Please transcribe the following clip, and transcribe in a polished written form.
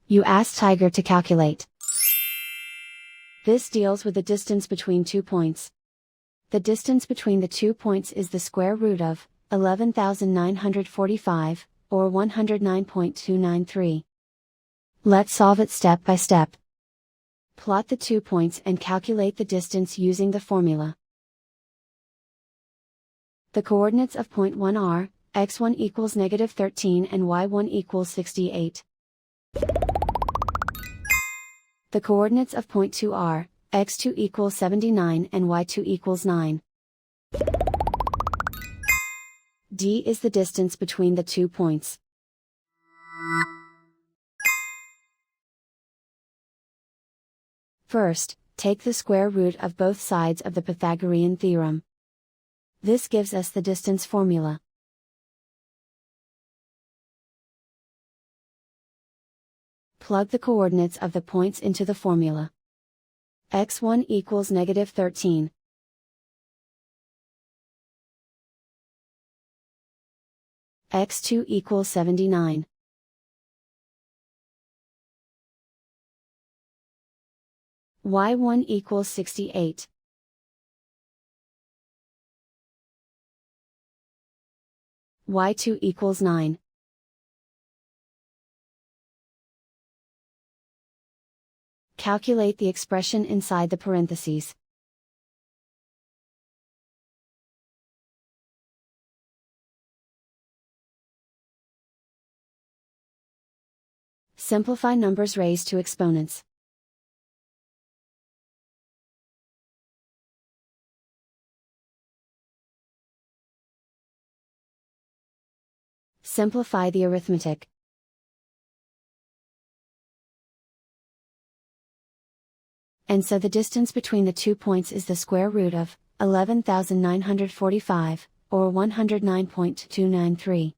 You ask Tiger to calculate. This deals with the distance between 2 points. The distance between the 2 points is the square root of 11,945, or 109.293. Let's solve it step by step. Plot the 2 points and calculate the distance using the formula. The coordinates of point 1 are, x1 equals -13 and y1 equals 68. The coordinates of point 2 are, x2 equals 79 and y2 equals 9. D is the distance between the 2 points. First, take the square root of both sides of the Pythagorean theorem. This gives us the distance formula. Plug the coordinates of the points into the formula. x1 equals -13. x2 equals 79. y1 equals 68. y2 equals 9. Calculate the expression inside the parentheses. Simplify numbers raised to exponents. Simplify the arithmetic. And so the distance between the 2 points is the square root of 11,945, or 109.293.